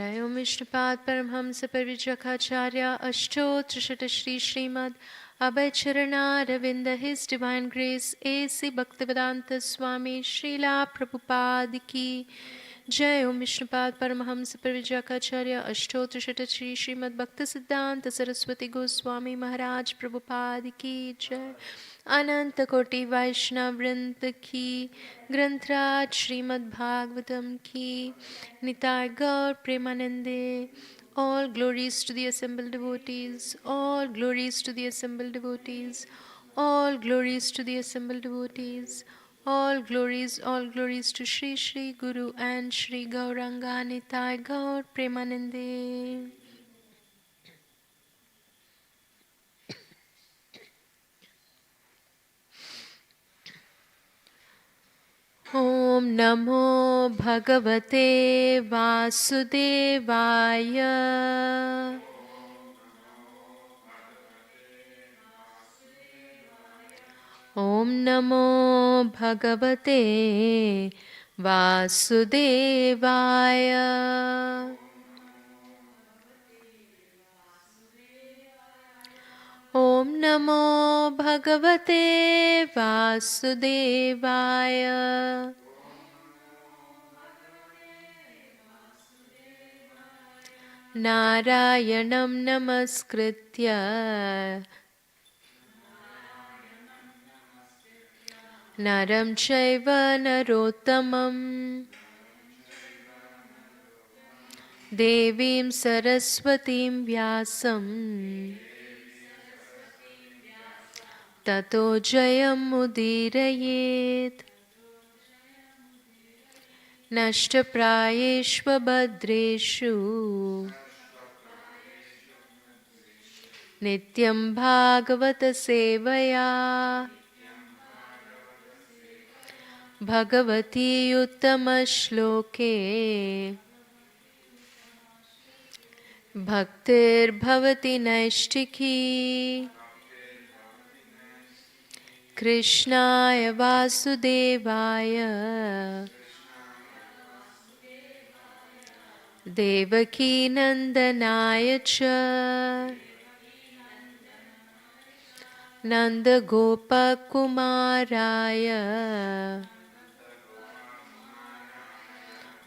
जय ओम विष्णुपाद परमहंस परिव्राजकाचार्य अष्टोत्तर श्री श्रीमद् अभय चरणारविंद His Divine Grace A.C. Bhaktivedanta Swami Srila Prabhupada की जय ओम विष्णुपाद परमहंस परिव्राजकाचार्य अष्टोत्तर श्री श्रीमद् भक्ति सिद्धांत सरस्वती गोस्वामी महाराज प्रभुपाद की जय अनंत कोटि वैष्णव वृंद की ग्रंथराज श्रीमद् भागवतम की निताय गौर प्रेमानंदे. All glories to the assembled devotees, all glories to the assembled devotees, all glories to the assembled devotees, all glories to Shri Shri Guru and Shri Gauranga Nitai Gaur Premanande. Om Namo Bhagavate Vasudevaya. Om Namo Bhagavate Vasudevaya. Om Namo Bhagavate Vasudevaya. Narayanam Namaskritya Naram Chaiva Narottamam Devim Saraswatim Vyasam Tato Jayam Mudirayet Nashtaprayeshva Bhadreshu Nityam Bhagavata Sevaya Bhagavati Uttama Shloke Bhaktir Bhavati Naishtiki Krishnaya Vasudevaya Devaki Nandanaya Cha Nanda Gopa Kumaraya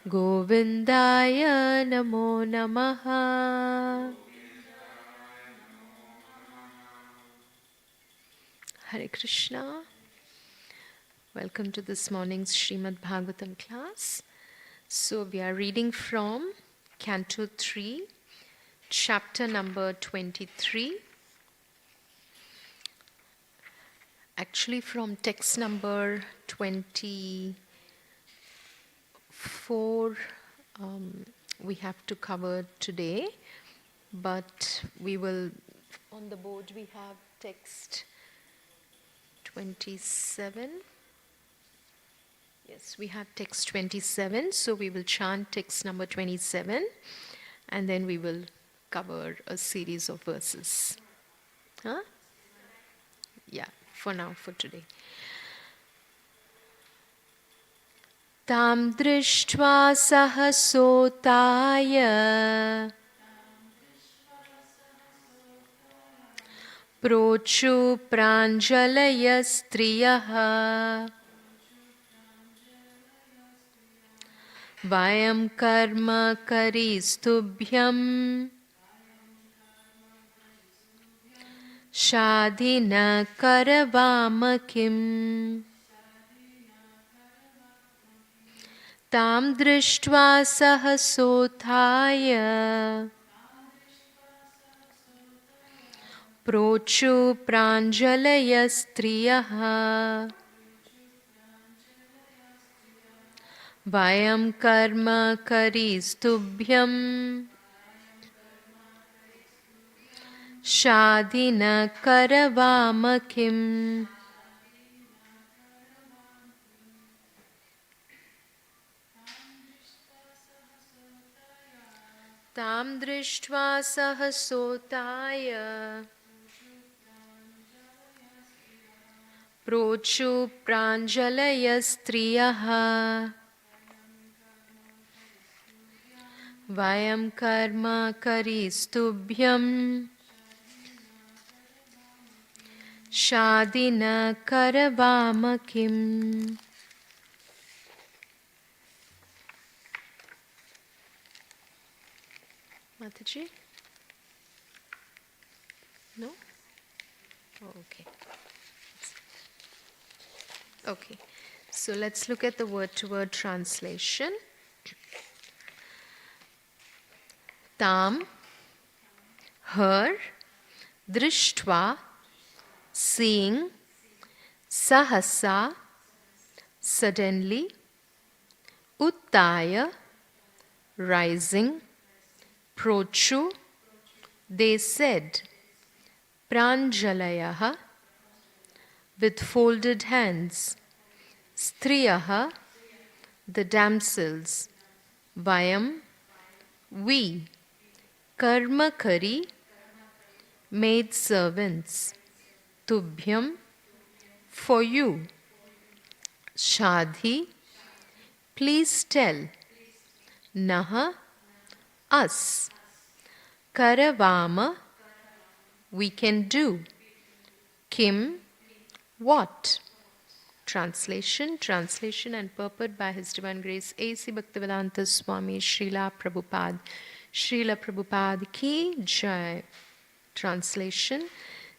Govindaya Namo Namaha. Hare Krishna. Welcome to this morning's Srimad Bhagavatam class. So we are reading from Canto 3, chapter number 23. Actually from text number 24, we have to cover today, but we will, on the board we have text 27. Yes, we have text 27, so we will chant text number 27 and then we will cover a series of verses. Huh? Yeah, for now, for today. Tam drishtva sahasotaya prochu pranjalaya striyaha vayam karma karistubhyam shadina karavamakim. Tam drishtva sahasothaya prochu pranjalaya striyaha vayam karma karistubhyam shadina karavamakim. Tam drishtva sahasotaya prochu pranjalaya striyaha Vayam karma karistubhyam Shadina Karavamakim. Mataji? No? Oh, okay. Okay. So let's look at the word-to-word translation. Tam, her, drishtva, seeing, sahasa, suddenly, uttaya, rising, prochu, they said, pranjalayaha, with folded hands, striyaha, the damsels, vayam, we, karmakari, maid servants, tubhyam, for you, shadhi, please tell, naha, us, karavama, we can do, kim, what? Translation and purport by His Divine Grace A.C. Bhaktivedanta Swami Srila Prabhupada ki jai. Translation.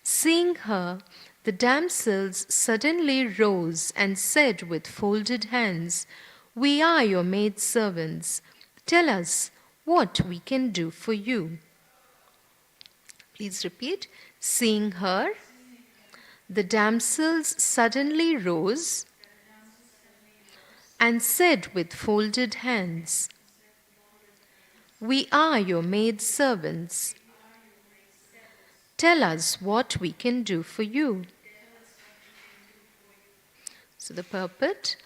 Seeing her, the damsels suddenly rose and said with folded hands, "We are your maid servants. Tell us what we can do for you." Please repeat. Seeing her, the damsels suddenly rose and said with folded hands, "We are your maid servants. Tell us what we can do for you." So the purport.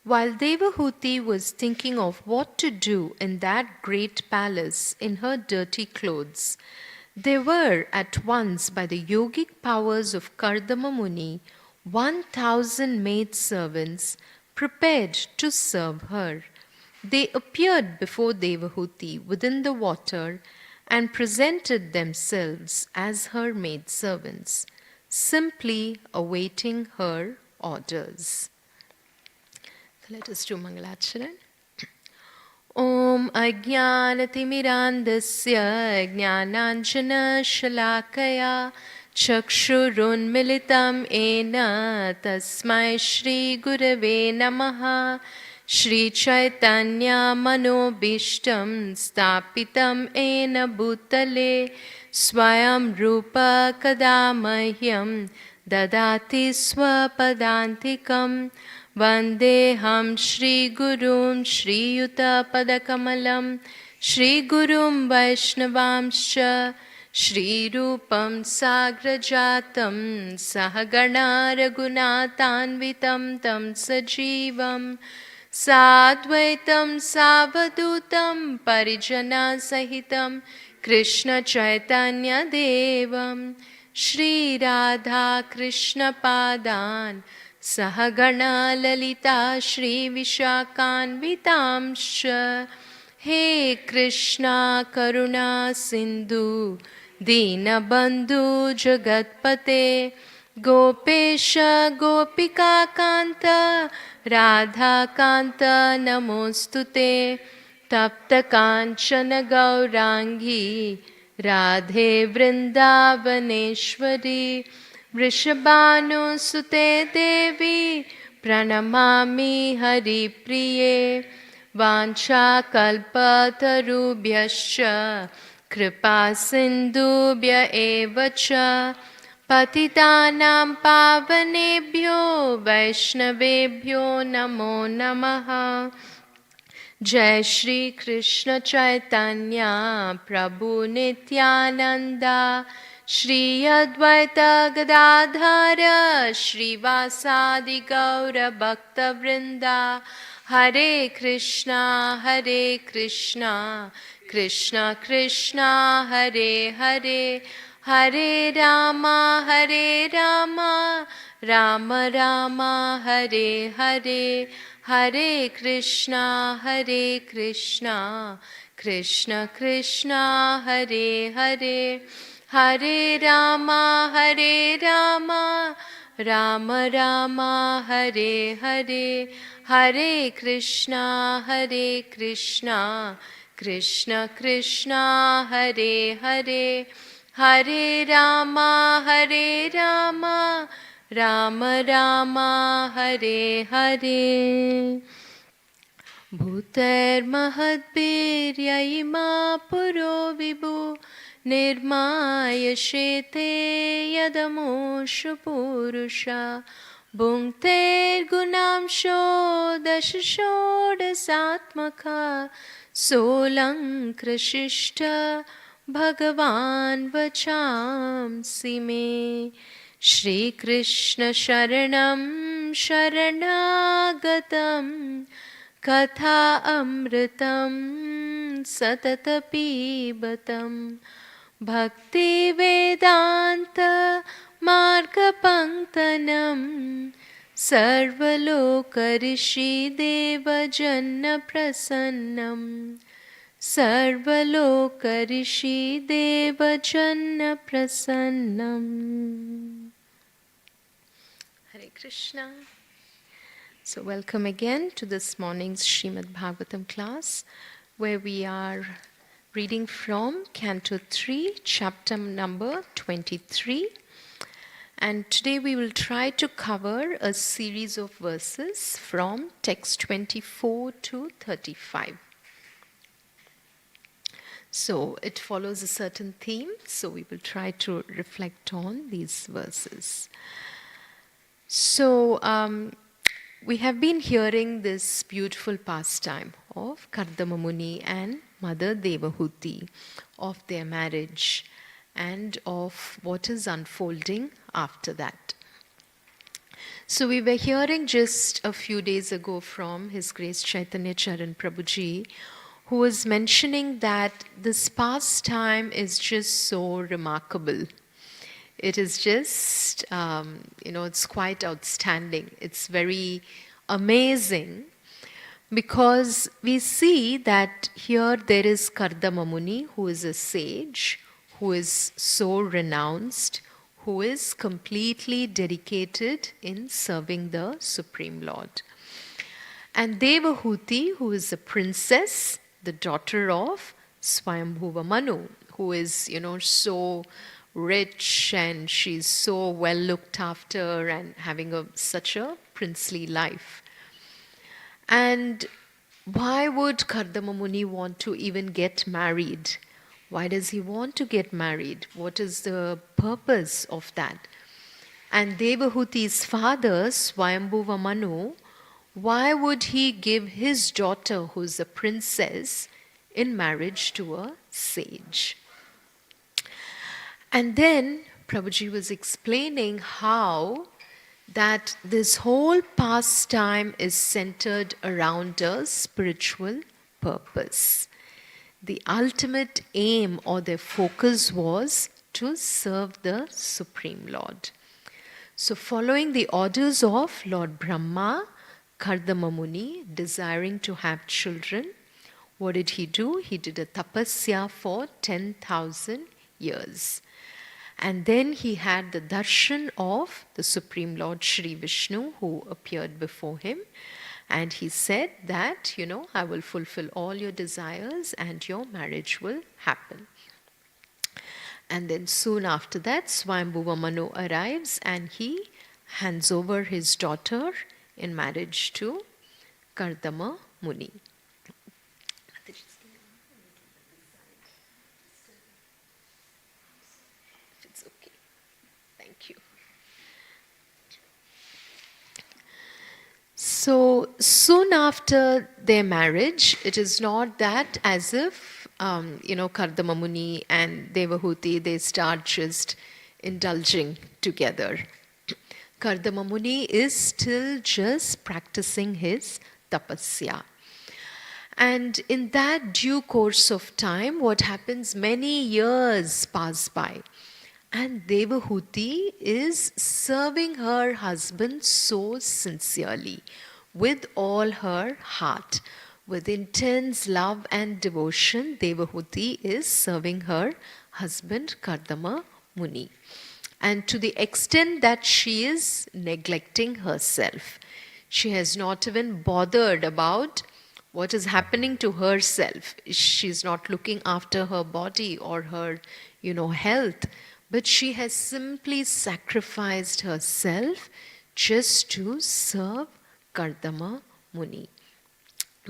While Devahuti was thinking of what to do in that great palace in her dirty clothes, there were at once by the yogic powers of Kardama Muni 1,000 maidservants prepared to serve her. They appeared before Devahuti within the water and presented themselves as her maidservants, simply awaiting her orders. Let us do Mangalacharan. Om Ajnanatimidandasya Jnananjana Shalakaya Chakshurunmilitam Ena Tasmai Shri Gurave Namaha. Shri Chaitanya Manobishtam Stapitam Ena Bhutale Swayam Rupa Kadamahyam Dadati Swapadantikam. Vandeham Shri Gurum Shri Yuta Padakamalam Shri Gurum Vaishnavamscha Shri Rupam Sagrajatam Sahagana Raghunatanvitam Tam Sajivam Sadvaitam Savadutam Parijana Sahitam Krishna Chaitanya Devam Shri Radha Krishna Padan Sahagana Lalita Shri Vishakanvitamscha. He Krishna Karuna Sindhu Dina Bandhu Jagatpate Gopesha Gopika Kanta Radha Kanta Namostute Tapta Kanchana Gaurangi Radhe Vrindavaneshwari Vrishabhanu Sute Devi Pranamami Hari Priye Vancha Kalpatarubhyascha Kripa Sindhubhya Evacha Patitanam Pavanebhyo Vaishnavebhyo Namo Namaha. Jai Shri Krishna Chaitanya Prabhu Nityananda Shri Advaita Gadadhara Shri Vasadi Gaura Bhakta Vrinda. Hare Krishna Krishna Krishna Hare Hare Hare Rama Rama Rama Hare Hare Hare Krishna Krishna Krishna Krishna Hare Hare, Hare Rama Hare Rama, Rama Rama Hare Hare, Hare Krishna Krishna Krishna Hare Hare, Hare Rama Rama Rama Hare Hare. Bhutarmahadbhiryayima puro vibhu nirmayashete yadamoshu purusha bhunkter gunamsho dasashodasatmaka solang krishishta bhagavan vachamsi me. Shri Krishna Sharanam Sharanagatam Katha Amritam Satata Pibatam Bhakti Vedanta Marga Panktanam Sarvaloka Rishi Deva Janna Prasannam Sarvaloka Rishi Deva Janna Prasannam. Hare Krishna. So welcome again to this morning's Srimad Bhagavatam class, where we are reading from Canto 3, chapter number 23. And today we will try to cover a series of verses from text 24 to 35. So it follows a certain theme, so we will try to reflect on these verses. So we have been hearing this beautiful pastime of Kardama Muni and Mother Devahuti, of their marriage and of what is unfolding after that. So we were hearing just a few days ago from His Grace Chaitanya Charan Prabhuji, who was mentioning that this pastime is just so remarkable. It is just, it's quite outstanding. It's very amazing because we see that here there is Kardama Muni, who is a sage, who is so renounced, who is completely dedicated in serving the Supreme Lord. And Devahuti, who is a princess, the daughter of Swayambhuva Manu, who is, so rich and she's so well looked after and having such a princely life. And why would Kardama Muni want to even get married? Why does he want to get married? What is the purpose of that? And Devahuti's father, Swayambhuva Manu, why would he give his daughter, who's a princess, in marriage to a sage? And then Prabhuji was explaining how that this whole pastime is centered around a spiritual purpose. The ultimate aim or their focus was to serve the Supreme Lord. So following the orders of Lord Brahma, Kardama Muni, desiring to have children, what did he do? He did a tapasya for 10,000 years. And then he had the darshan of the Supreme Lord Shri Vishnu, who appeared before him. And he said that, I will fulfill all your desires and your marriage will happen. And then soon after that, Swayambhuva Manu arrives and he hands over his daughter in marriage to Kardama Muni. So soon after their marriage, it is not that as if, Kardama Muni and Devahuti, they start just indulging together. Kardama Muni is still just practicing his tapasya. And in that due course of time, what happens? Many years pass by. And Devahuti is serving her husband so sincerely, with all her heart, With intense love and devotion, Devahuti is serving her husband Kardama Muni. And to the extent that she is neglecting herself, she has not even bothered about what is happening to herself. She's not looking after her body or her, health, but she has simply sacrificed herself just to serve Kardama Muni.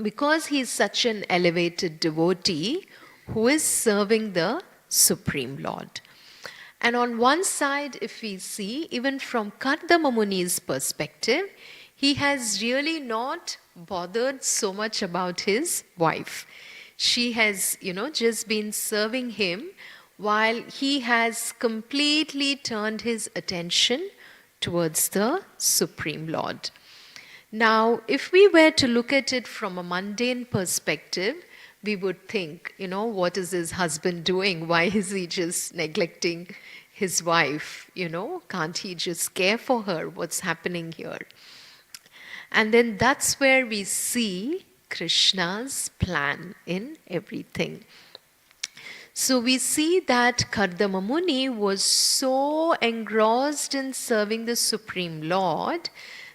Because he is such an elevated devotee who is serving the Supreme Lord. And on one side, if we see, even from Kardama Muni's perspective, he has really not bothered so much about his wife. She has, just been serving him while he has completely turned his attention towards the Supreme Lord. Now, if we were to look at it from a mundane perspective, we would think, what is his husband doing? Why is he just neglecting his wife? Can't he just care for her? What's happening here? And then that's where we see Krishna's plan in everything. So we see that Kardama Muni was so engrossed in serving the Supreme Lord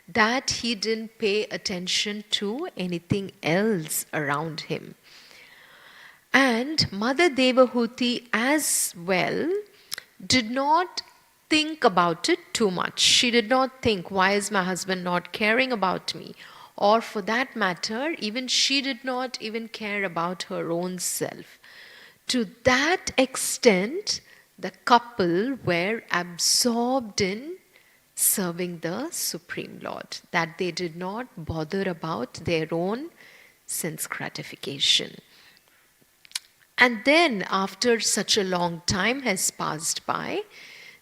that he didn't pay attention to anything else around him. And Mother Devahuti as well did not think about it too much. She did not think, why is my husband not caring about me? Or for that matter, even she did not even care about her own self. To that extent, the couple were absorbed in serving the Supreme Lord, that they did not bother about their own sense gratification. And then, after such a long time has passed by,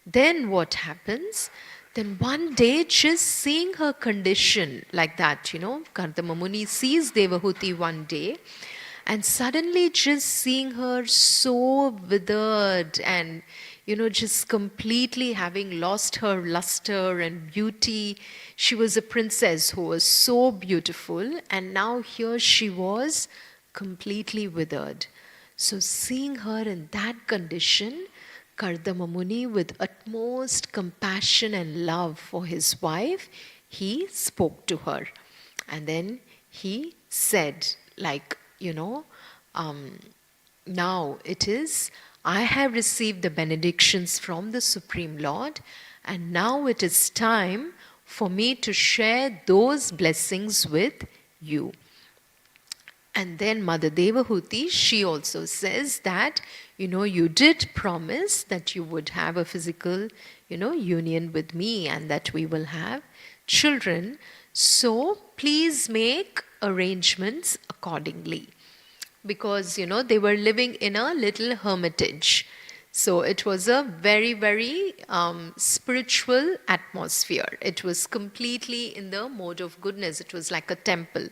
then what happens? Then one day, just seeing her condition like that, Kardama Muni sees Devahuti one day, and suddenly just seeing her so withered and, just completely having lost her luster and beauty. She was a princess who was so beautiful, and now here she was completely withered. So seeing her in that condition, Kardama Muni, with utmost compassion and love for his wife, he spoke to her. And then he said, now it is, I have received the benedictions from the Supreme Lord, and now it is time for me to share those blessings with you. And then Mother Devahuti, she also says that, you did promise that you would have a physical, union with me and that we will have children. So please make arrangements accordingly. Because, they were living in a little hermitage. So it was a very, very spiritual atmosphere. It was completely in the mode of goodness. It was like a temple.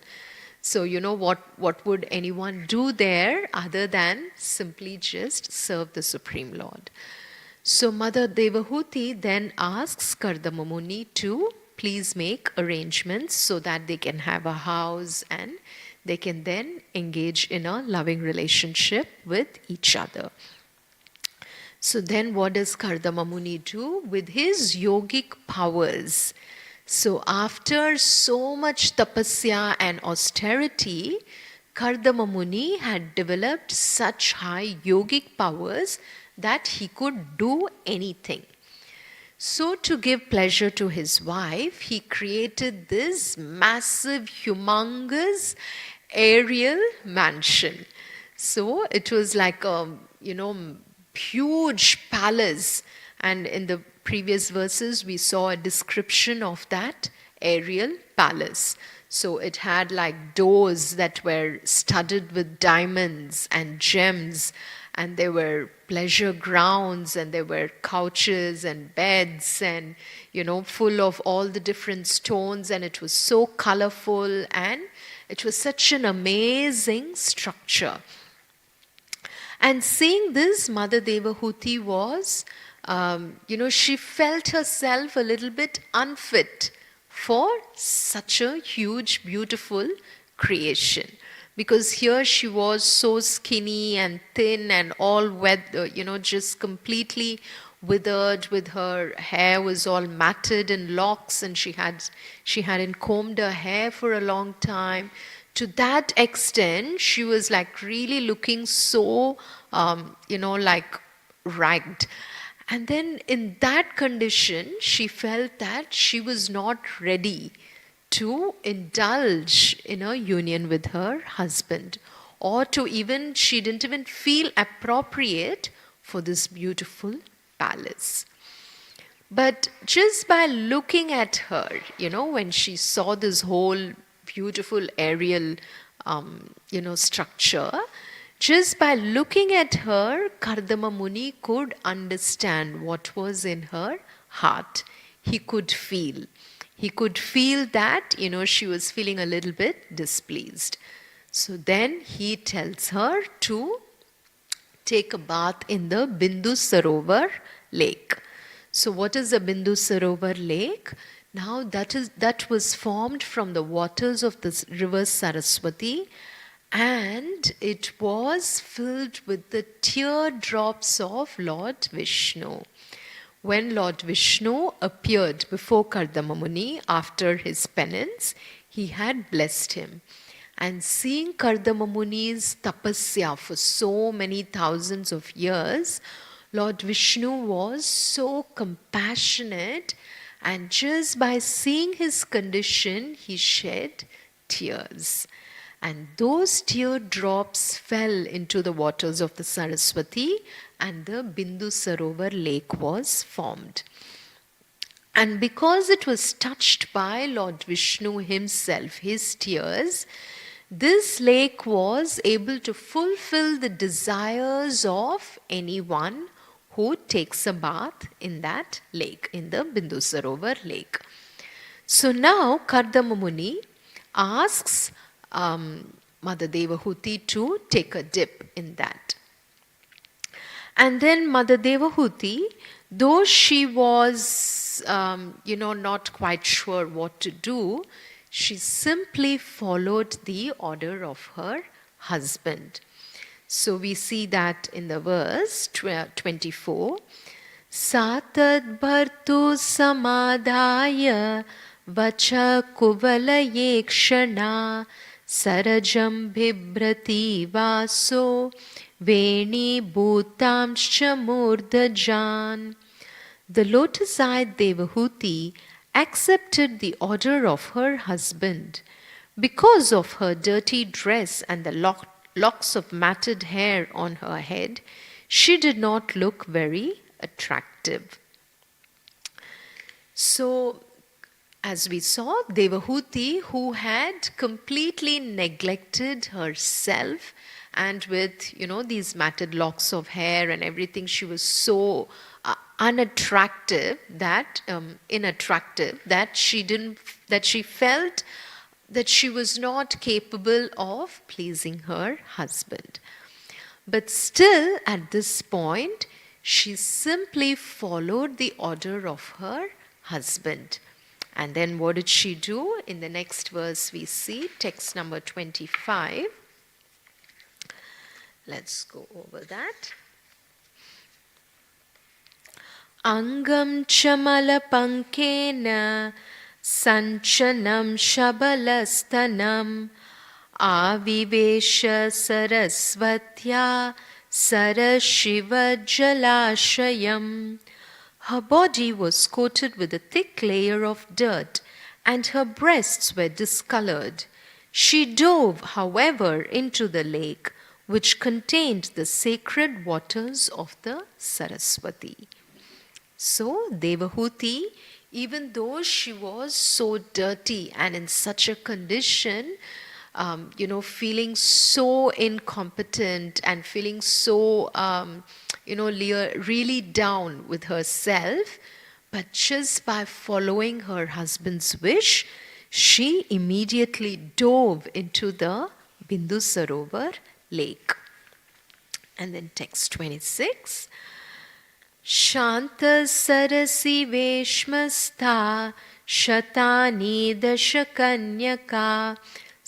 So, what would anyone do there other than simply just serve the Supreme Lord? So Mother Devahuti then asks Kardama Muni to please make arrangements so that they can have a house and they can then engage in a loving relationship with each other. So then what does Kardama Muni do? With his yogic powers, so after so much tapasya and austerity, Kardama Muni had developed such high yogic powers that he could do anything. So to give pleasure to his wife, he created this massive, humongous, aerial mansion. So it was like a, huge palace. And in the previous verses, we saw a description of that aerial palace. So it had like doors that were studded with diamonds and gems, and there were pleasure grounds, and there were couches and beds, and full of all the different stones, and it was so colorful, and it was such an amazing structure. And seeing this, Mother Devahuti was, she felt herself a little bit unfit for such a huge, beautiful creation. because here she was so skinny and thin and all wet, just completely withered, with her hair was all matted in locks, and she hadn't combed her hair for a long time. To that extent, she was like really looking so, like ragged. And then in that condition, she felt that she was not ready to indulge in a union with her husband, or she didn't even feel appropriate for this beautiful palace. But just by looking at her, when she saw this whole beautiful aerial, structure, just by looking at her, Kardama Muni could understand what was in her heart. He could feel. He could feel that, she was feeling a little bit displeased. So then he tells her to take a bath in the Bindu Sarovar lake. So what is the Bindu Sarovar lake? Now that was formed from the waters of the river Saraswati, and it was filled with the teardrops of Lord Vishnu. When Lord Vishnu appeared before Kardama Muni after his penance, he had blessed him. And seeing Kardama Muni's tapasya for so many thousands of years, Lord Vishnu was so compassionate, and just by seeing his condition, he shed tears. And those teardrops fell into the waters of the Saraswati, and the Bindu Sarovar lake was formed. And because it was touched by Lord Vishnu himself, his tears, this lake was able to fulfill the desires of anyone who takes a bath in that lake, in the Bindu Sarovar lake. So now Kardama Muni asks Mother Devahuti to take a dip in that. And then Mother Devahuti, though she was, not quite sure what to do, she simply followed the order of her husband. So we see that in the verse 24. Satad bhartu samadhaya vacha kuvalaye kshana sarajam bhibrati vaso veni bhutamscha murdajan. The lotus-eyed Devahuti accepted the order of her husband. Because of her dirty dress and the locks of matted hair on her head, she did not look very attractive. So, as we saw, Devahuti, who had completely neglected herself, and with, these matted locks of hair and everything, she was so inattractive that she felt that she was not capable of pleasing her husband. But still, at this point, she simply followed the order of her husband. And then what did she do? In the next verse we see, text number 25. Let's go over that. Angam chamala pankena sanchanam shabalastanam avivesha sarasvatya sarashiva jalashayam. Her body was coated with a thick layer of dirt, and her breasts were discolored. She dove, however, into the lake, which contained the sacred waters of the Saraswati. So, Devahuti, even though she was so dirty and in such a condition, feeling so incompetent and feeling so, really down with herself, but just by following her husband's wish, she immediately dove into the Bindu Sarovar lake. And then text 26. Shanta sarasi veshmastha shatani dashakanyaka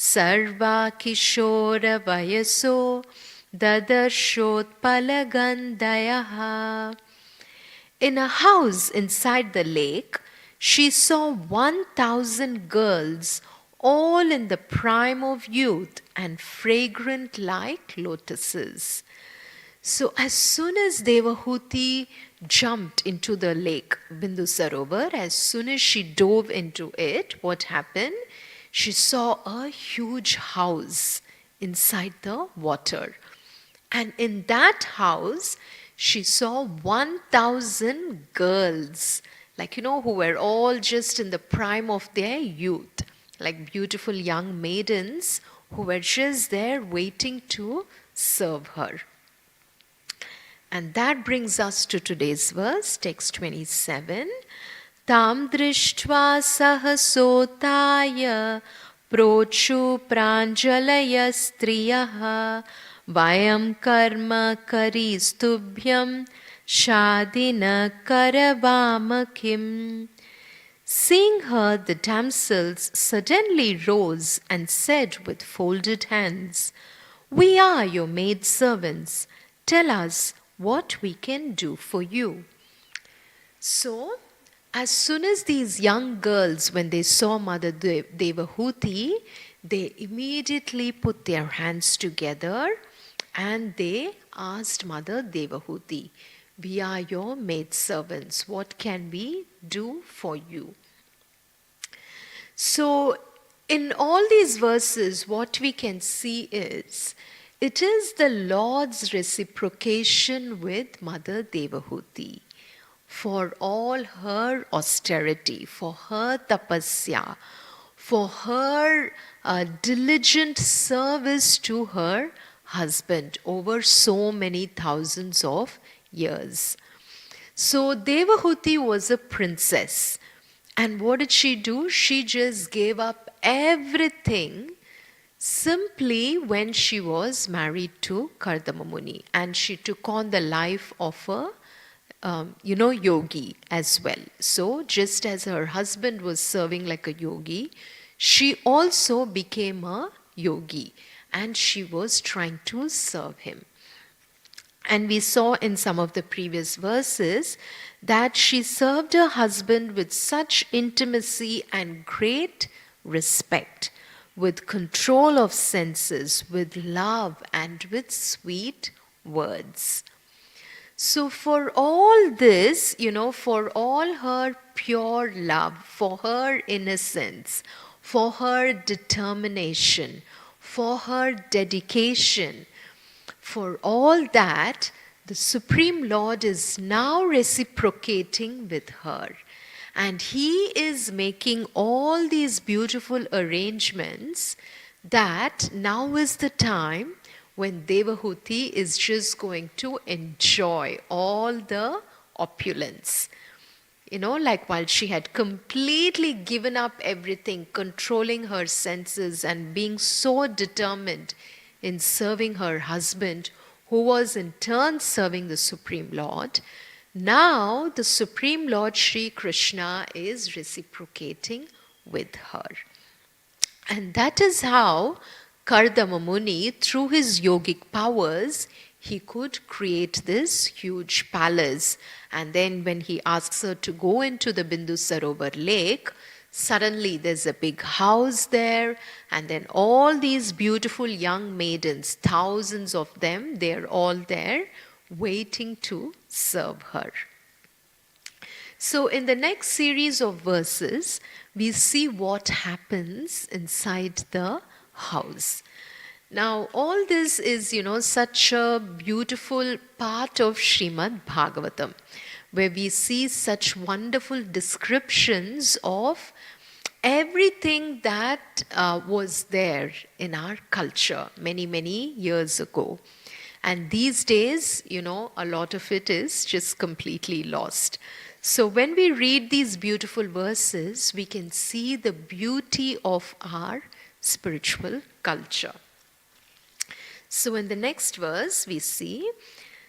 sarva kishora vayaso dadarshotpalagandayaha. In a house inside the lake, she saw 1,000 girls, all in the prime of youth and fragrant like lotuses. So as soon as Devahuti jumped into the lake, Bindu Sarovar, as soon as she dove into it, what happened? She saw a huge house inside the water. And in that house, she saw 1,000 girls, like, who were all just in the prime of their youth, like beautiful young maidens who were just there waiting to serve her. And that brings us to today's verse, text 27. Tam drishtva sahasotaya prochu pranjalaya striyaha vayam karma karistubhyam shadina karavamakim. Seeing her, the damsels suddenly rose and said with folded hands, "We are your maidservants. Tell us what we can do for you." So, as soon as these young girls, when they saw Mother Devahuti, they immediately put their hands together and they asked Mother Devahuti, "We are your maidservants. What can we do for you?" So, in all these verses, what we can see is, it is the Lord's reciprocation with Mother Devahuti for all her austerity, for her tapasya, for her diligent service to her husband over so many thousands of years. So Devahuti was a princess. And what did she do? She just gave up everything simply when she was married to Kardama Muni, and she took on the life of a yogi as well. So just as her husband was serving like a yogi, she also became a yogi and she was trying to serve him. And we saw in some of the previous verses that she served her husband with such intimacy and great respect, with control of senses, with love, and with sweet words. So for all this, for all her pure love, for her innocence, for her determination, for her dedication, for all that, the Supreme Lord is now reciprocating with her. And he is making all these beautiful arrangements that now is the time when Devahuti is just going to enjoy all the opulence. Like while she had completely given up everything, controlling her senses and being so determined in serving her husband, who was in turn serving the Supreme Lord, now the Supreme Lord Sri Krishna is reciprocating with her. And that is how Kardama Muni, through his yogic powers, he could create this huge palace. And then when he asks her to go into the Bindu Sarovar lake, suddenly there's a big house there, and then all these beautiful young maidens, thousands of them, they're all there waiting to serve her. So in the next series of verses, we see what happens inside the house. Now, all this is, such a beautiful part of Srimad Bhagavatam, where we see such wonderful descriptions of everything that was there in our culture many, many years ago. And these days, a lot of it is just completely lost. So when we read these beautiful verses, we can see the beauty of our spiritual culture. So in the next verse, we see,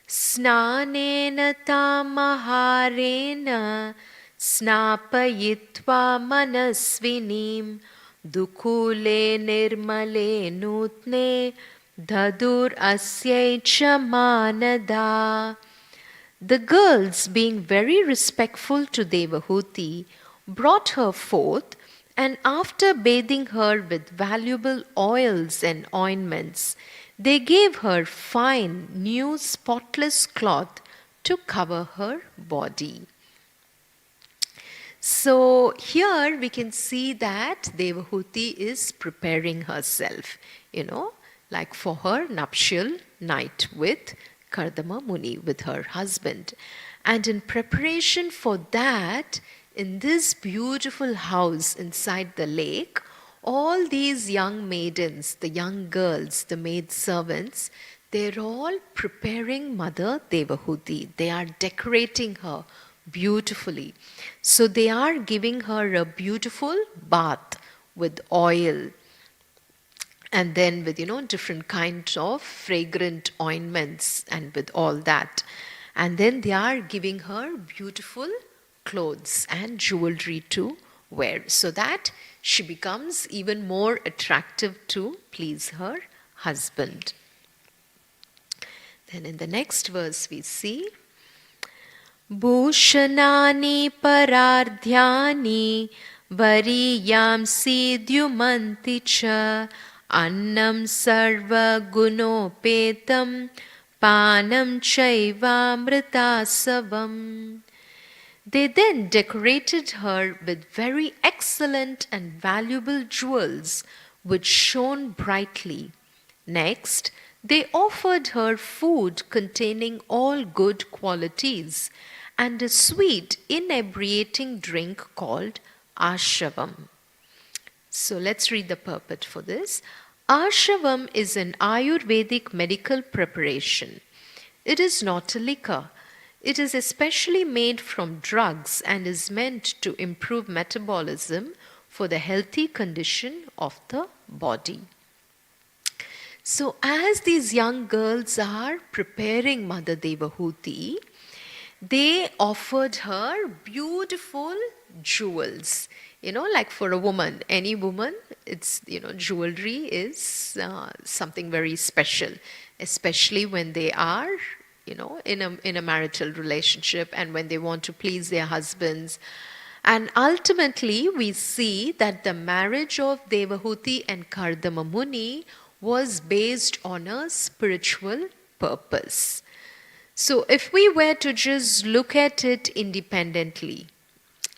Snanena tamaharena snapayitva manasvinim Dukule nirmale nutne dhadur asyai cha manada. The girls, being very respectful to Devahuti, brought her forth, and after bathing her with valuable oils and ointments, they gave her fine, new, spotless cloth to cover her body. So here we can see that Devahuti is preparing herself, like for her nuptial night with Kardama Muni, with her husband. And in preparation for that, in this beautiful house inside the lake, all these young maidens, the young girls, the maid servants, they're all preparing Mother Devahuti. They are decorating her beautifully. So they are giving her a beautiful bath with oil, and then with different kinds of fragrant ointments and with all that. And then they are giving her beautiful clothes and jewelry to wear, so that she becomes even more attractive to please her husband. Then in the next verse we see Bhushanani parardhyani variyamsi dyumanti cha annam sarva gunopetam panam chaivamritasavam. They then decorated her with very excellent and valuable jewels which shone brightly. Next, they offered her food containing all good qualities and a sweet, inebriating drink called Ashavam. So let's read the purport for this. Ashavam is an Ayurvedic medical preparation. It is not a liquor. It is especially made from drugs and is meant to improve metabolism for the healthy condition of the body. So as these young girls are preparing Mother Devahuti, they offered her beautiful jewels. Like for a woman, any woman, it's, jewelry is something very special, especially when they are, in a marital relationship and when they want to please their husbands. And ultimately, we see that the marriage of Devahuti and Kardama Muni was based on a spiritual purpose. So if we were to just look at it independently,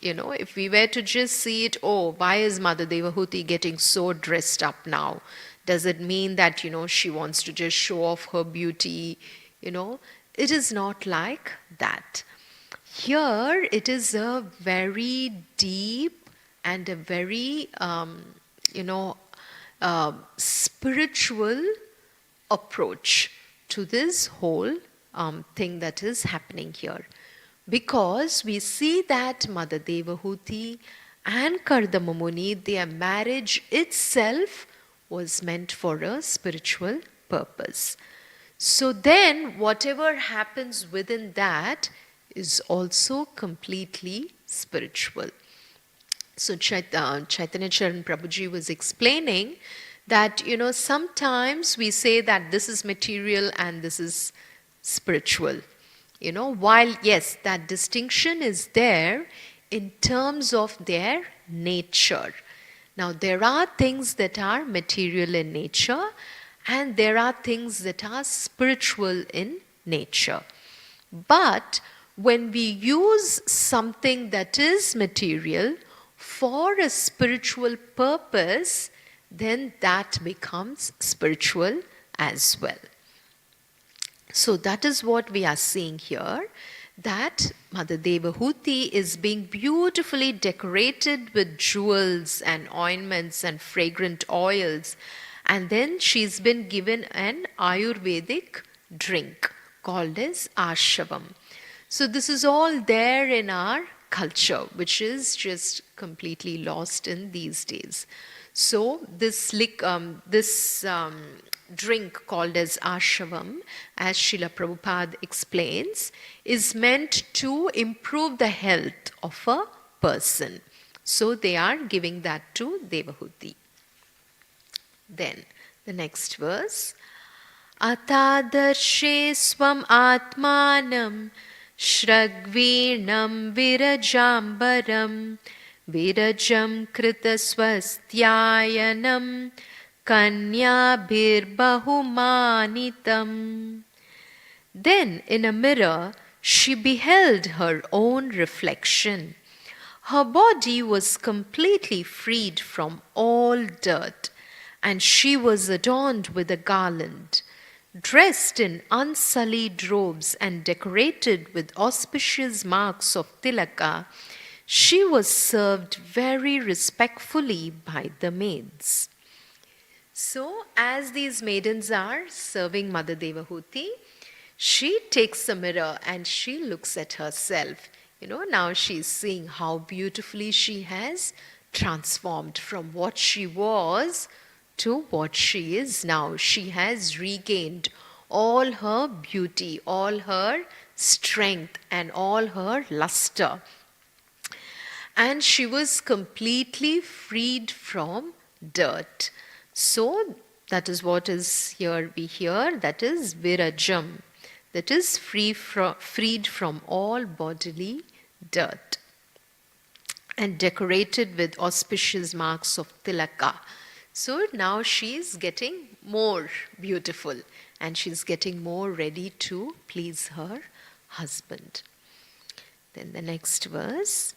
if we were to just see it, why is Mother Devahuti getting so dressed up now? Does it mean that, she wants to just show off her beauty? It is not like that. Here, it is a very deep and a very, spiritual approach to this whole thing that is happening here. Because we see that Mother Devahuti and Kardama Muni, their marriage itself was meant for a spiritual purpose. So then whatever happens within that is also completely spiritual. So Chaitanya Charan Prabhuji was explaining that, sometimes we say that this is material and this is spiritual. While yes, that distinction is there in terms of their nature. Now, there are things that are material in nature and there are things that are spiritual in nature. But when we use something that is material for a spiritual purpose, then that becomes spiritual as well. So that is what we are seeing here, that Mother Devahuti is being beautifully decorated with jewels and ointments and fragrant oils, and then she's been given an Ayurvedic drink called as Ashavam. So this is all there in our culture, which is just completely lost in these days. So this drink called as Ashavam, as Srila Prabhupada explains, is meant to improve the health of a person. So they are giving that to Devahuti. Then the next verse. Atadarshe swam atmanam shragvirnam virajambaram virajam kritaswastyayanam kanyabhirbahumanitam. Then in a mirror she beheld her own reflection. Her body was completely freed from all dirt, and she was adorned with a garland. Dressed in unsullied robes and decorated with auspicious marks of tilaka, she was served very respectfully by the maids. So, as these maidens are serving Mother Devahuti, she takes a mirror and she looks at herself. Now she's seeing how beautifully she has transformed from what she was to what she is now. She has regained all her beauty, all her strength, and all her luster. And she was completely freed from dirt. So that is what is here we hear, that is virajam, that is freed from all bodily dirt and decorated with auspicious marks of tilaka. So now she's getting more beautiful and she's getting more ready to please her husband. Then the next verse.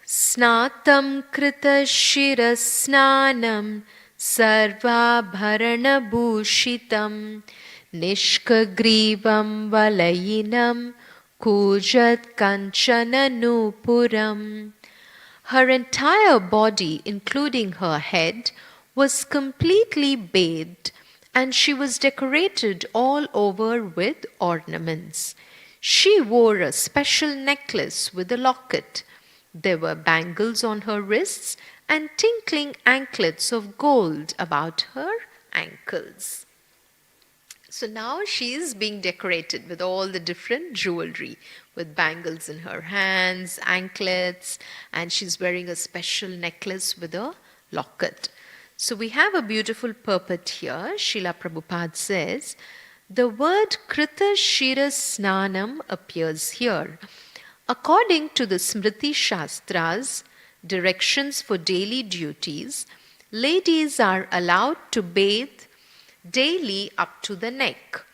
Snatam krita shirasnanam sarvabharana bhushitam nishkagrivam valayinam kujat kanchana nupuram. Her entire body, including her head, was completely bathed, and she was decorated all over with ornaments. She wore a special necklace with a locket. There were bangles on her wrists and tinkling anklets of gold about her ankles. So now she is being decorated with all the different jewelry, with bangles in her hands, anklets, and she's wearing a special necklace with a locket. So we have a beautiful purport here. Srila Prabhupada says, the word Krita Shira Snanam appears here. According to the Smriti Shastras, directions for daily duties, ladies are allowed to bathe daily up to the neck.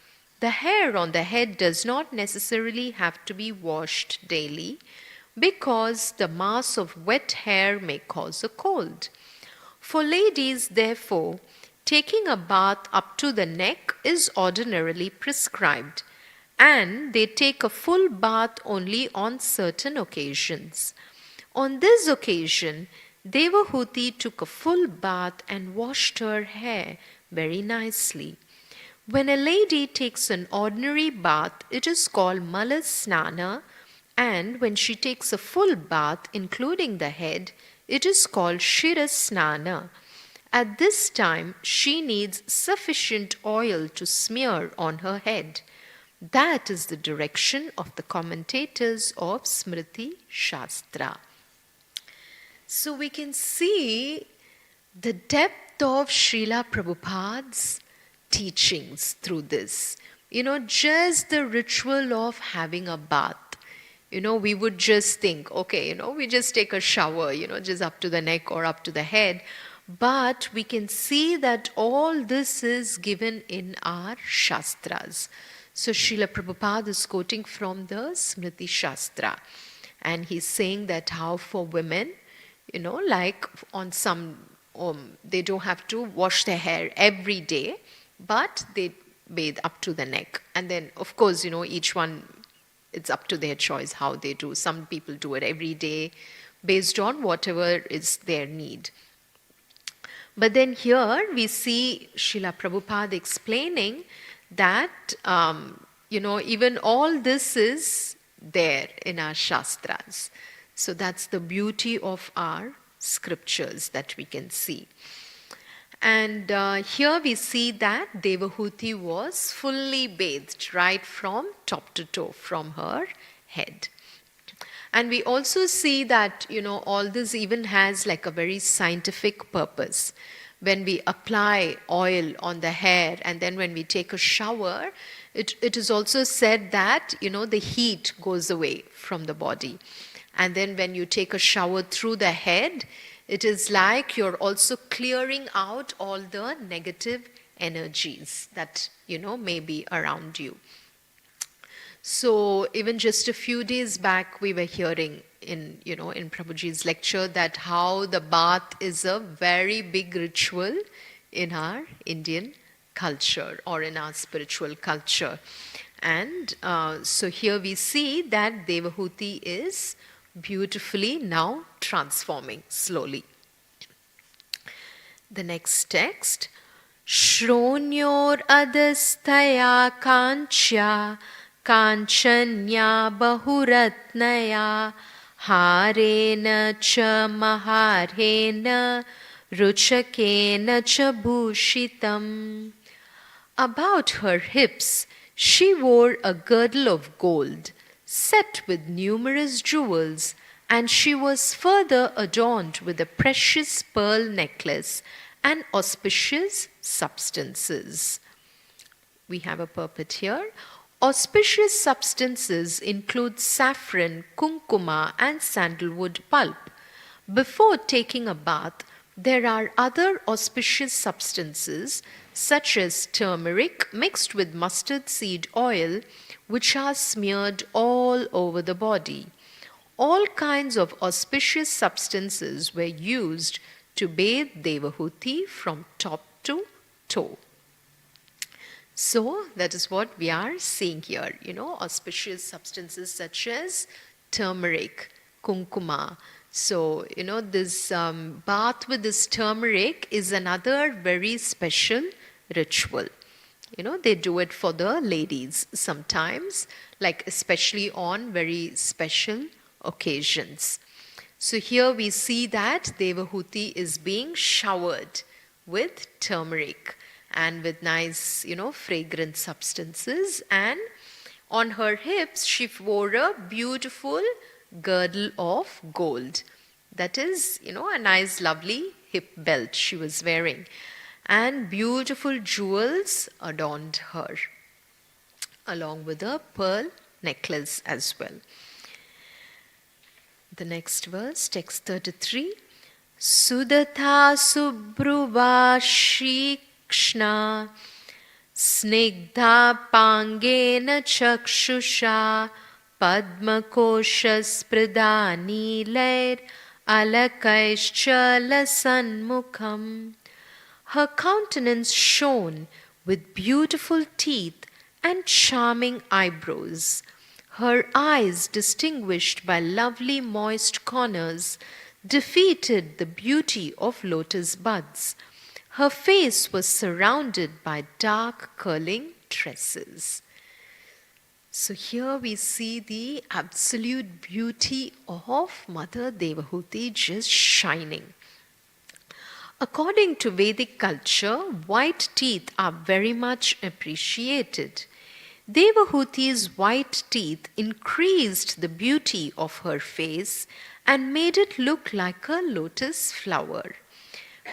The hair on the head does not necessarily have to be washed daily because the mass of wet hair may cause a cold. For ladies, therefore, taking a bath up to the neck is ordinarily prescribed, and they take a full bath only on certain occasions. On this occasion, Devahuti took a full bath and washed her hair very nicely. When a lady takes an ordinary bath, it is called Malasnana, and when she takes a full bath, including the head, it is called Shirasnana. At this time, she needs sufficient oil to smear on her head. That is the direction of the commentators of Smriti Shastra. So we can see the depth of Srila Prabhupada's teachings through this. Just the ritual of having a bath. We would just think, okay, we just take a shower, just up to the neck or up to the head. But we can see that all this is given in our Shastras. So Srila Prabhupada is quoting from the Smriti Shastra. And he's saying that how for women, like on some they don't have to wash their hair every day, but they bathe up to the neck. And then, of course, each one, it's up to their choice how they do. Some people do it every day based on whatever is their need. But then here we see Srila Prabhupada explaining that, even all this is there in our Shastras. So that's the beauty of our scriptures that we can see. And here we see that Devahuti was fully bathed right from top to toe, from her head. And we also see that, all this even has like a very scientific purpose. When we apply oil on the hair and then when we take a shower, it is also said that, the heat goes away from the body. And then when you take a shower through the head, it is like you're also clearing out all the negative energies that, may be around you. So even just a few days back, we were hearing in Prabhuji's lecture that how the bath is a very big ritual in our Indian culture or in our spiritual culture. And so here we see that Devahuti is beautifully now transforming slowly. The next text, Shronyor adastaya kanchya Kanchanya bahuratnaya harena cha maharena ruchakena cha bhushitam. About her hips she wore a girdle of gold set with numerous jewels, and she was further adorned with a precious pearl necklace and auspicious substances. We have a purport here. Auspicious substances include saffron, kunkuma, and sandalwood pulp. Before taking a bath, there are other auspicious substances such as turmeric mixed with mustard seed oil, which are smeared all over the body. All kinds of auspicious substances were used to bathe Devahuti from top to toe. So that is what we are seeing here, auspicious substances such as turmeric, kunkuma. So, this bath with this turmeric is another very special ritual. They do it for the ladies sometimes, like especially on very special occasions. So here we see that Devahuti is being showered with turmeric and with nice, fragrant substances. And on her hips, she wore a beautiful girdle of gold. That is, a nice, lovely hip belt she was wearing. And beautiful jewels adorned her, along with a pearl necklace as well. The next verse, text 33. Sudatha subhruva Krishna snigdha pangena chakshusha padmakoshas pradani lair alakaischala sanmukham. Her countenance shone with beautiful teeth and charming eyebrows. Her eyes, distinguished by lovely moist corners, defeated the beauty of lotus buds. Her face was surrounded by dark curling tresses. So here we see the absolute beauty of Mother Devahuti just shining. According to Vedic culture, white teeth are very much appreciated. Devahuti's white teeth increased the beauty of her face and made it look like a lotus flower.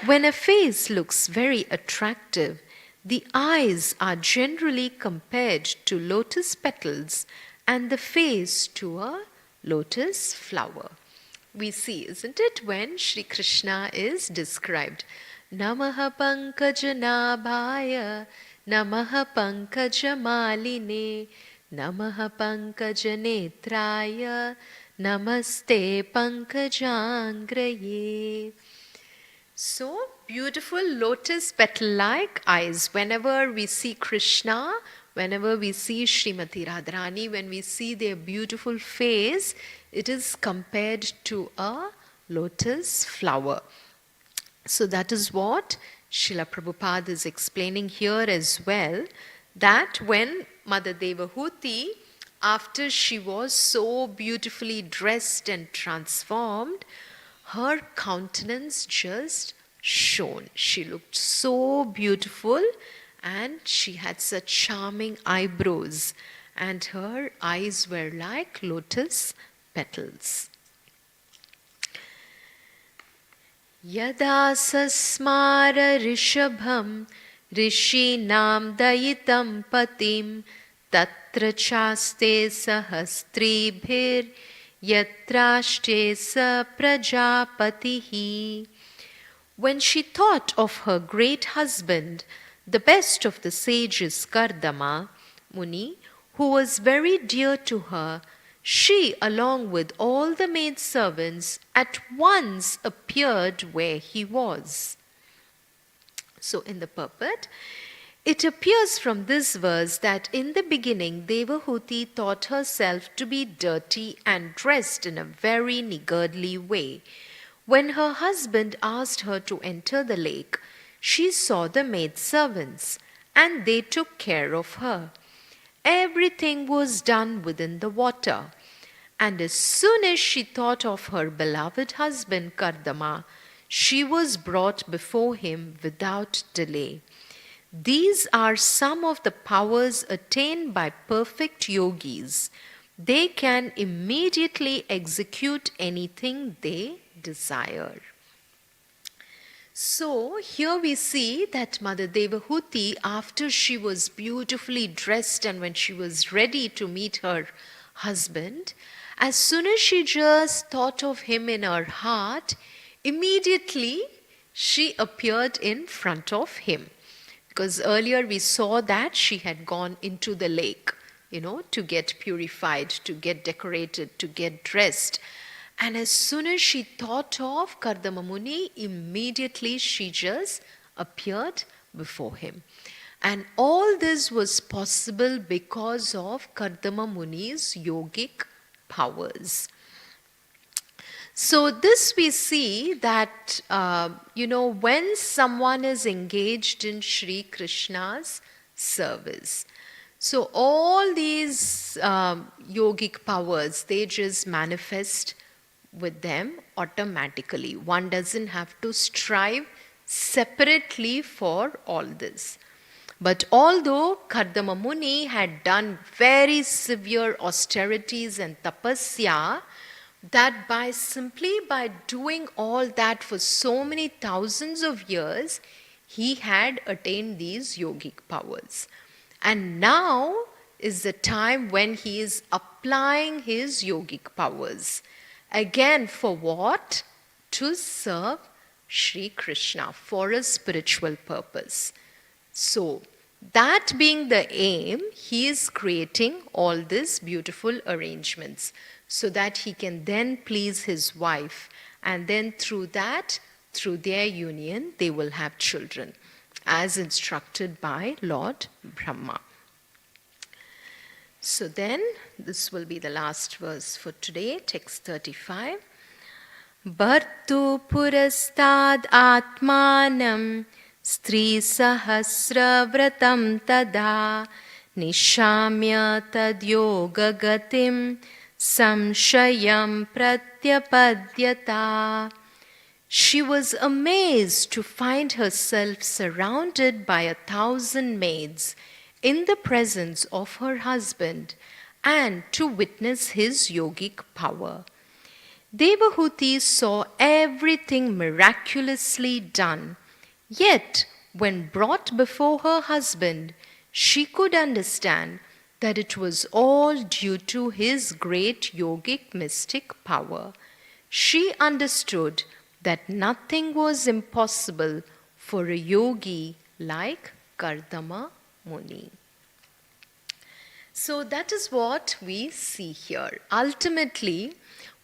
When a face looks very attractive, the eyes are generally compared to lotus petals and the face to a lotus flower. We see, isn't it, when Shri Krishna is described, Namaha Pankajanaabhaya, Namaha Pankajamaline, Namaha Pankajanetraya, Namaste Pankajangraye. So beautiful lotus petal-like eyes. Whenever we see Krishna, whenever we see Srimati Radharani, when we see their beautiful face, it is compared to a lotus flower. So that is what Srila Prabhupada is explaining here as well, that when Mother Devahuti, after she was so beautifully dressed and transformed, her countenance just shone. She looked so beautiful and she had such charming eyebrows and her eyes were like lotus petals. Yada sasmara rishabham rishinam dayitam patim tatra chaste sahastribhir yatrashte sa prajapatihi. When she thought of her great husband, the best of the sages Kardama Muni, who was very dear to her, she, along with all the maidservants, at once appeared where he was. So, in the purport, it appears from this verse that in the beginning Devahuti thought herself to be dirty and dressed in a very niggardly way. When her husband asked her to enter the lake, she saw the maidservants, and they took care of her. Everything was done within the water. And as soon as she thought of her beloved husband Kardama, she was brought before him without delay. These are some of the powers attained by perfect yogis. They can immediately execute anything they desire. So here we see that Mother Devahuti, after she was beautifully dressed and when she was ready to meet her husband, as soon as she just thought of him in her heart, immediately she appeared in front of him. Because earlier we saw that she had gone into the lake, to get purified, to get decorated, to get dressed. And as soon as she thought of Kardama Muni, immediately she just appeared before him. And all this was possible because of Kardama Muni's yogic powers. So this we see that, when someone is engaged in Sri Krishna's service, so all these yogic powers, they just manifest with them automatically. One doesn't have to strive separately for all this. But although Kardama Muni had done very severe austerities and tapasya, that simply by doing all that for so many thousands of years, he had attained these yogic powers. And now is the time when he is applying his yogic powers. Again, for what? To serve Sri Krishna, for a spiritual purpose. So, that being the aim, he is creating all these beautiful arrangements so that he can then please his wife. And then through their union, they will have children, as instructed by Lord Brahma. So then, this will be the last verse for today, text 35. Bhartu purastad atmanam stri sahasra vratam tada nishamya tad yoga gatim samshayam pratyapadyata. She was amazed to find herself surrounded by 1,000 maids in the presence of her husband and to witness his yogic power. Devahuti saw everything miraculously done, yet when brought before her husband, she could understand that it was all due to his great yogic mystic power. She understood that nothing was impossible for a yogi like Kardama Muni. So that is what we see here. Ultimately,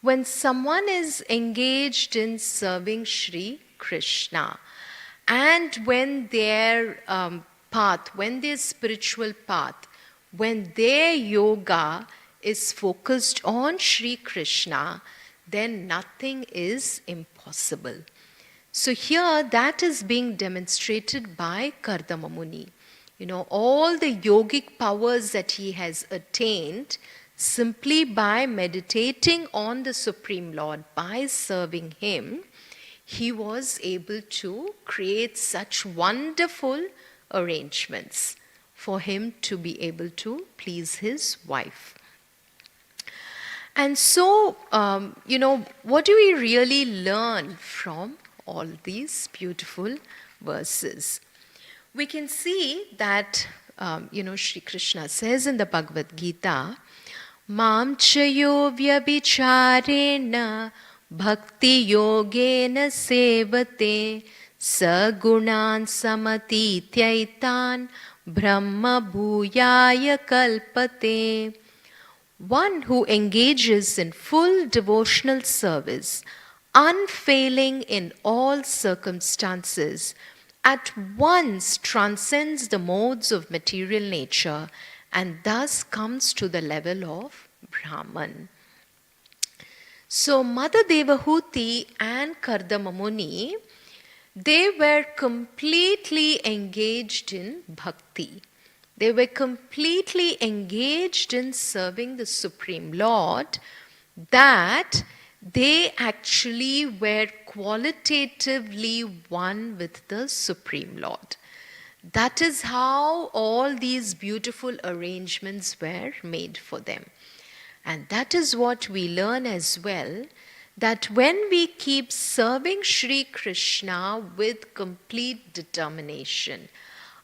when someone is engaged in serving Sri Krishna, and when their when their spiritual path, when their yoga is focused on Sri Krishna, then nothing is impossible. So here that is being demonstrated by Kardama Muni. All the yogic powers that he has attained simply by meditating on the Supreme Lord, by serving him, he was able to create such wonderful arrangements for him to be able to please his wife. And so, what do we really learn from all these beautiful verses? We can see that, Sri Krishna says in the Bhagavad Gita, Mam chayo vyabhicharena bhakti yogena sevate sagunan samatityaitan brahma bhuyaya kalpate. One who engages in full devotional service, unfailing in all circumstances, at once transcends the modes of material nature and thus comes to the level of Brahman. So Mother Devahuti and Kardama Muni, they were completely engaged in bhakti. They were completely engaged in serving the Supreme Lord, that they actually were qualitatively one with the Supreme Lord. That is how all these beautiful arrangements were made for them. And that is what we learn as well, that when we keep serving Sri Krishna with complete determination,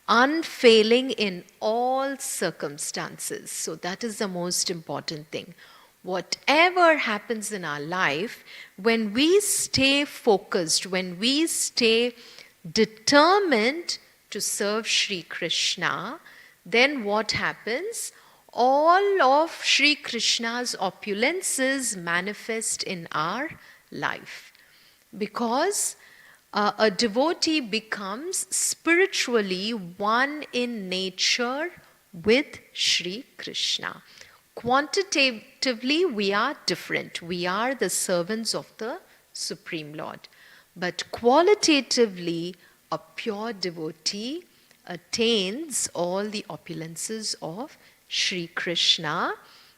unfailing in all circumstances. So that is the most important thing. Whatever happens in our life, when we stay focused, when we stay determined to serve Sri Krishna, then what happens? All of Sri Krishna's opulences manifest in our life. Because a devotee becomes spiritually one in nature with Sri Krishna. Quantitatively, we are different. We are the servants of the Supreme Lord. But qualitatively, a pure devotee attains all the opulences of Sri Krishna,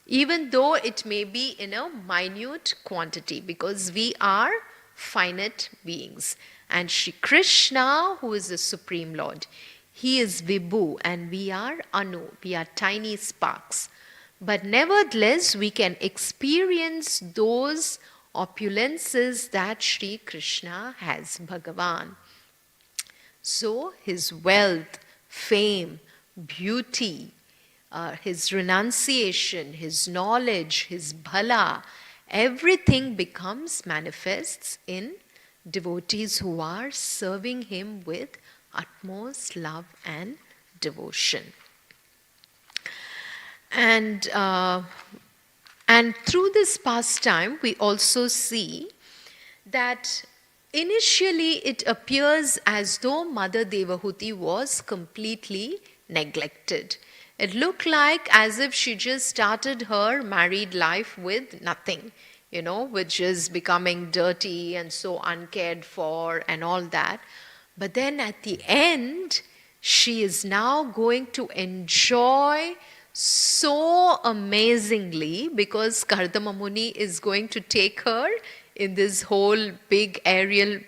even though it may be in a minute quantity, because we are finite beings. And Sri Krishna, who is the Supreme Lord, he is Vibhu and we are Anu, we are tiny sparks. But nevertheless, we can experience those opulences that Sri Krishna has, Bhagavan. So his wealth, fame, beauty, his renunciation, his knowledge, his bhala, everything becomes manifests in devotees who are serving him with utmost love and devotion. And through this pastime, we also see that initially it appears as though Mother Devahuti was completely neglected. It looked like as if she just started her married life with nothing, which is becoming dirty and so uncared for and all that. But then at the end, she is now going to enjoy so amazingly, because Kardama Muni is going to take her in this whole big aerial,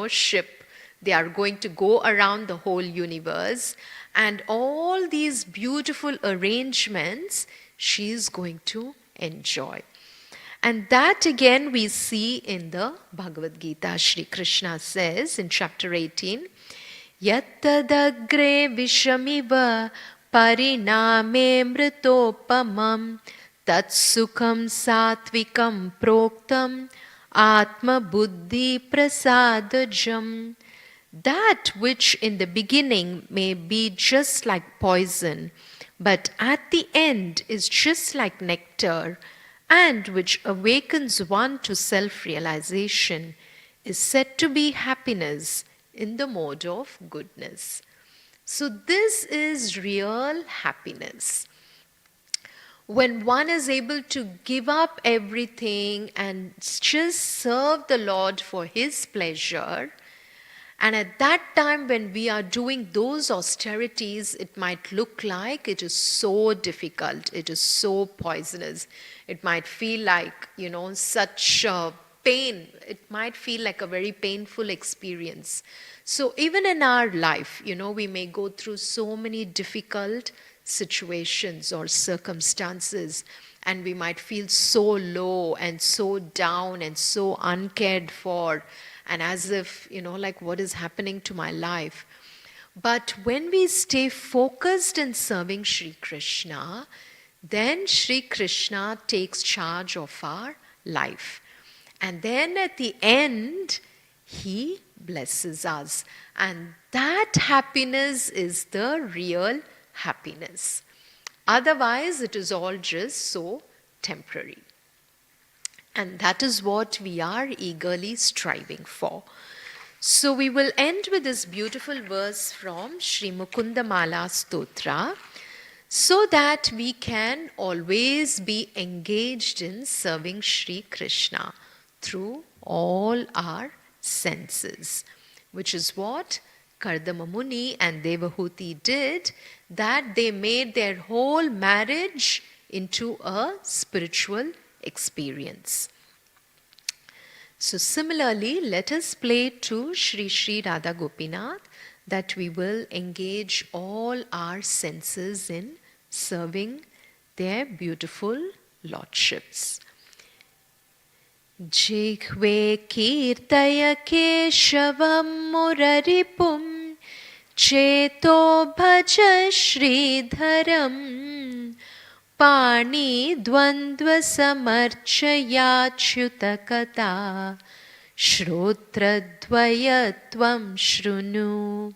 ship. They are going to go around the whole universe, and all these beautiful arrangements she is going to enjoy. And that again we see in the Bhagavad Gita. Shri Krishna says in chapter 18, Yattadagre vishamiva pariname mritopamam tatsukham satvikam proktam atma buddhi prasadajam. That which in the beginning may be just like poison, but at the end is just like nectar, and which awakens one to self-realization, is said to be happiness in the mode of goodness. So this is real happiness. When one is able to give up everything and just serve the Lord for his pleasure, and at that time when we are doing those austerities, it might look like it is so difficult, it is so poisonous. It might feel like, such pain. It might feel like a very painful experience. So even in our life, we may go through so many difficult situations or circumstances, and we might feel so low and so down and so uncared for, and as if, like, what is happening to my life? But when we stay focused in serving Sri Krishna, then Sri Krishna takes charge of our life. And then at the end, he blesses us. And that happiness is the real happiness. Otherwise, it is all just so temporary. And that is what we are eagerly striving for. So we will end with this beautiful verse from Sri Mukundamala Stotra, so that we can always be engaged in serving Sri Krishna through all our senses, which is what Kardama Muni and Devahuti did, that they made their whole marriage into a spiritual experience. So similarly, let us play to Shri Shri Radha Gopinath, that we will engage all our senses in serving their beautiful lordships. Jighve kirtaya keshavam muraripum cheto bhaja shridharam pani dvandva samarchayachyutakata shrotradvaya tvam shrunu.